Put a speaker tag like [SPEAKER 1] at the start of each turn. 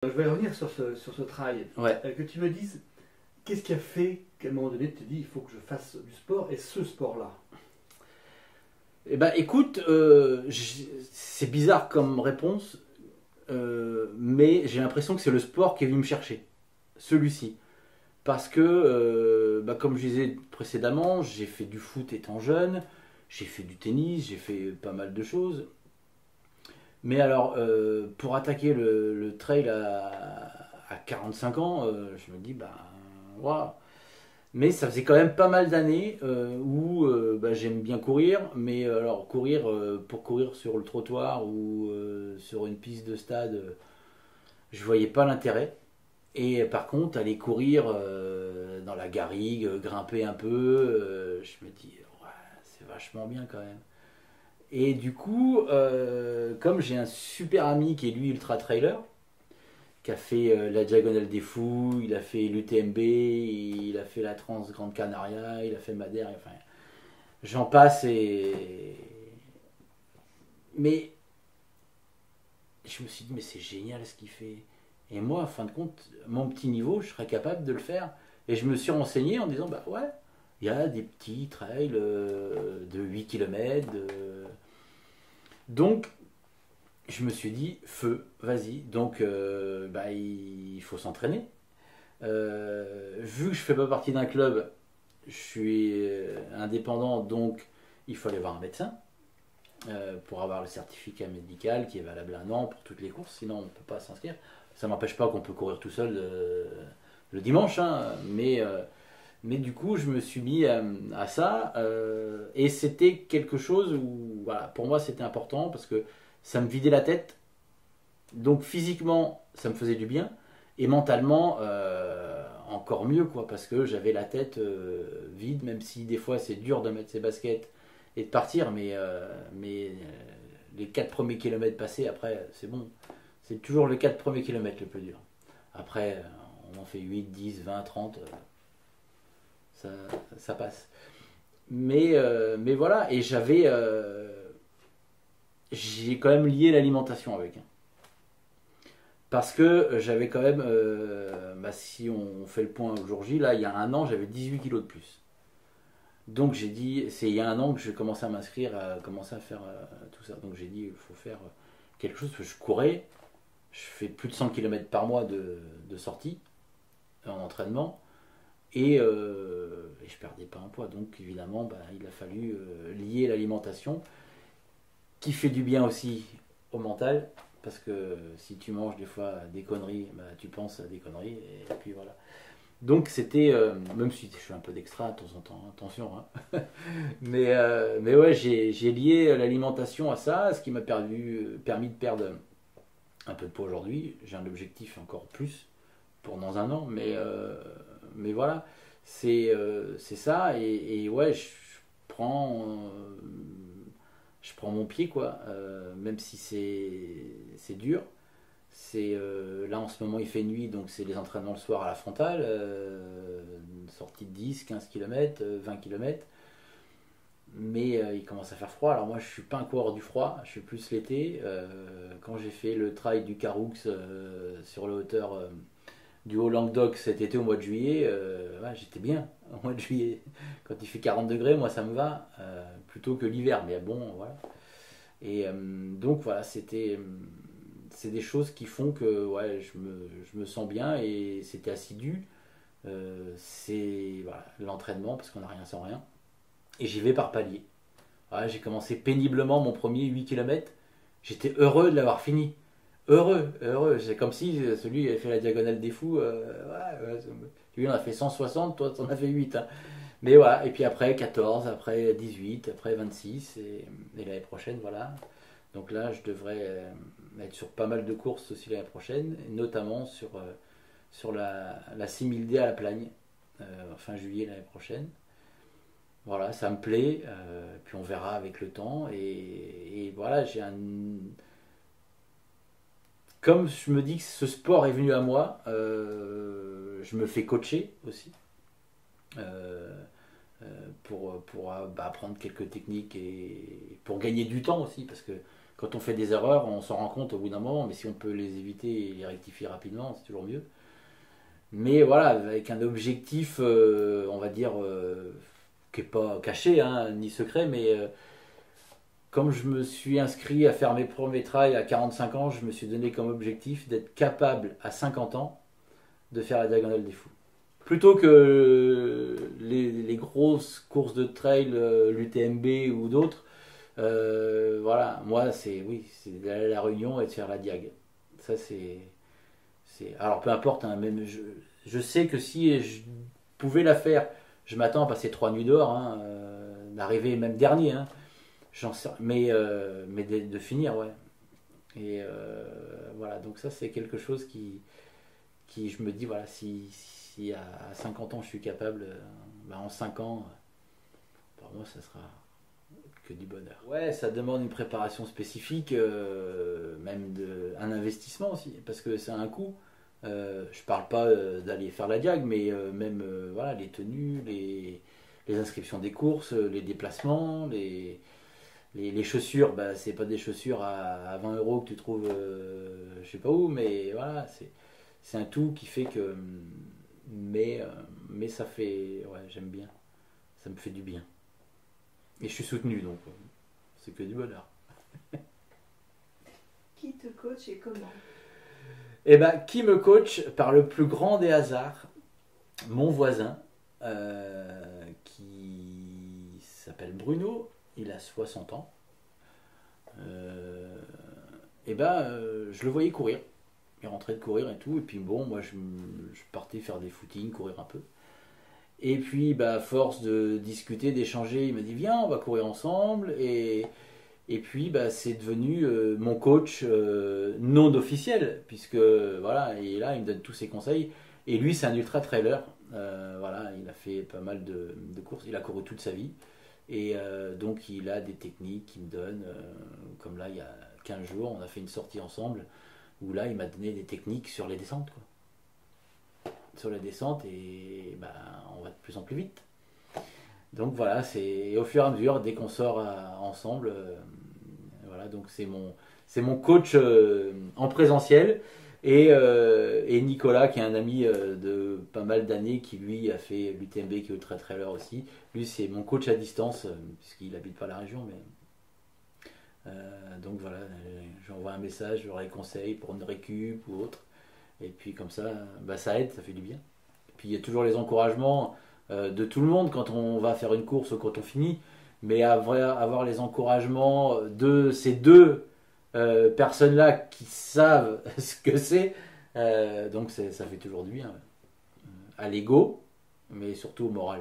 [SPEAKER 1] Je vais revenir sur ce trail.
[SPEAKER 2] Ouais.
[SPEAKER 1] Que tu me dises, qu'est-ce qui a fait qu'à un moment donné, tu te dis, il faut que je fasse du sport et ce sport-là?
[SPEAKER 2] Eh ben, écoute, c'est bizarre comme réponse, mais j'ai l'impression que c'est le sport qui est venu me chercher, celui-ci. Parce que, comme je disais précédemment, j'ai fait du foot étant jeune, j'ai fait du tennis, j'ai fait pas mal de choses. Mais alors, pour attaquer le trail à 45 ans, je me dis, bah, waouh. Mais ça faisait quand même pas mal d'années où j'aime bien courir, mais alors courir pour courir sur le trottoir ou sur une piste de stade, je voyais pas l'intérêt. Et par contre, aller courir dans la garrigue, grimper un peu, je me dis, ouais, c'est vachement bien quand même. Et du coup, comme j'ai un super ami qui est lui ultra trailer, qui a fait la Diagonale des Fous, il a fait l'UTMB, il a fait la Trans Grande Canaria, il a fait Madère, enfin, j'en passe et. Mais je me suis dit, mais c'est génial ce qu'il fait. Et moi, en fin de compte, mon petit niveau, je serais capable de le faire. Et je me suis renseigné en disant, bah ouais, il y a des petits trails de 8 km. Donc, je me suis dit, feu, vas-y. Donc, il faut s'entraîner. Vu que je fais pas partie d'un club, je suis indépendant, donc il faut aller voir un médecin pour avoir le certificat médical qui est valable 1 an pour toutes les courses, sinon on ne peut pas s'inscrire. Ça n'empêche pas qu'on peut courir tout seul le dimanche, hein, mais du coup je me suis mis à ça et c'était quelque chose où voilà, pour moi c'était important parce que ça me vidait la tête, donc physiquement ça me faisait du bien et mentalement encore mieux quoi parce que j'avais la tête vide, même si des fois c'est dur de mettre ses baskets et de partir, mais les 4 premiers kilomètres passés, après c'est bon, c'est toujours les 4 premiers kilomètres le plus dur. Après on en fait 8, 10, 20, 30, ça, ça passe. Mais voilà, et j'ai quand même lié l'alimentation avec, hein. Parce que j'avais quand même, si on fait le point au jour J, là, il y a 1 an, j'avais 18 kilos de plus. Donc j'ai dit, c'est il y a 1 an que j'ai commencé à m'inscrire, à commencer à faire tout ça. Donc j'ai dit, il faut faire quelque chose, parce que je courais, je fais plus de 100 km par mois de sortie en entraînement, et je perdais pas un poids. Donc évidemment, il a fallu lier l'alimentation, qui fait du bien aussi au mental, parce que si tu manges des fois des conneries, tu penses à des conneries, et puis voilà. Donc c'était, même si je suis un peu d'extra de temps en temps, hein, attention, hein. mais ouais, j'ai lié l'alimentation à ça, ce qui m'a permis de perdre un peu de poids aujourd'hui. J'ai un objectif encore plus pour dans 1 an, mais voilà, c'est ça, et ouais, je prends mon pied, quoi, même si c'est dur. Là en ce moment il fait nuit, donc c'est les entraînements le soir à la frontale, une sortie de 10, 15 km, 20 km. Mais il commence à faire froid. Alors moi je suis pas un coureur du froid, je suis plus l'été. Quand j'ai fait le trail du Caroux sur la hauteur du Haut-Languedoc cet été au mois de juillet, ouais, j'étais bien au mois de juillet. Quand il fait 40 degrés, moi ça me va, plutôt que l'hiver. Mais bon, voilà. Et donc voilà, c'est des choses qui font que ouais, je me sens bien et c'était assidu. C'est voilà, l'entraînement parce qu'on n'a rien sans rien. Et j'y vais par palier. Voilà, j'ai commencé péniblement mon premier 8 km. J'étais heureux de l'avoir fini. Heureux, heureux. C'est comme si celui qui avait fait la diagonale des fous. Lui, on a fait 160, toi, t'en as fait 8, hein. Mais voilà, et puis après 14, après 18, après 26, et l'année prochaine, voilà. Donc là, je devrais être sur pas mal de courses aussi l'année prochaine, et notamment sur la 6000D à la Plagne, fin juillet l'année prochaine. Voilà, ça me plaît, puis on verra avec le temps. Et voilà, comme je me dis que ce sport est venu à moi, je me fais coacher aussi. Euh, pour apprendre quelques techniques et pour gagner du temps aussi, parce que quand on fait des erreurs, on s'en rend compte au bout d'un moment, mais si on peut les éviter et les rectifier rapidement, c'est toujours mieux. Mais voilà, avec un objectif, on va dire, qui n'est pas caché, hein, ni secret, mais comme je me suis inscrit à faire mes premiers trails à 45 ans, je me suis donné comme objectif d'être capable à 50 ans de faire la diagonale des fous. Plutôt que les grosses courses de trail, l'UTMB ou d'autres, voilà, moi c'est oui, c'est d'aller à la Réunion et de faire la diag. Ça alors peu importe, hein, même je sais que si je pouvais la faire, je m'attends à passer 3 nuits dehors, hein, d'arriver même dernier, hein, mais de finir, ouais. Et voilà, donc ça c'est quelque chose qui je me dis, voilà, si à 50 ans je suis capable, en 5 ans, pour moi ça sera que du bonheur. Ouais, ça demande une préparation spécifique, même un investissement aussi, parce que c'est un coût. Je parle pas d'aller faire la diag, mais même voilà, les tenues, les inscriptions des courses, les déplacements, les chaussures, bah, c'est pas des chaussures à 20 euros que tu trouves je sais pas où, mais voilà, c'est un tout qui fait que. Mais ça fait. Ouais, j'aime bien. Ça me fait du bien. Et je suis soutenu, donc c'est que du bonheur.
[SPEAKER 3] Qui te coach et comment?
[SPEAKER 2] Et ben, qui me coach par le plus grand des hasards? Mon voisin, qui s'appelle Bruno, il a 60 ans. Et ben, je le voyais courir. Il rentrait de courir et tout. Et puis bon, moi je partais faire des footings, courir un peu. Et puis, bah, à force de discuter, d'échanger, il m'a dit viens, on va courir ensemble. Et puis, bah, c'est devenu mon coach non officiel, puisque voilà, et là, il me donne tous ses conseils. Et lui, c'est un ultra trailer. Voilà, il a fait pas mal de courses. Il a couru toute sa vie. Et donc, il a des techniques qu'il me donne. Comme là, il y a 15 jours, on a fait une sortie ensemble, où là, il m'a donné des techniques sur les descentes, quoi. Sur la descente, et bah, on va de plus en plus vite. Donc voilà, c'est au fur et à mesure, dès qu'on sort ensemble, voilà, donc c'est mon coach en présentiel, et Nicolas, qui est un ami de pas mal d'années, qui lui a fait l'UTMB, qui est ultra trailer aussi. Lui, c'est mon coach à distance, puisqu'il habite pas la région, mais donc voilà, j'envoie un message, j'aurai des conseils pour une récup ou autre. Et puis comme ça, bah, ça aide, ça fait du bien. Et puis il y a toujours les encouragements de tout le monde quand on va faire une course ou quand on finit. Mais avoir les encouragements de ces deux personnes-là qui savent ce que c'est, donc ça fait toujours du bien. À l'ego, mais surtout au moral.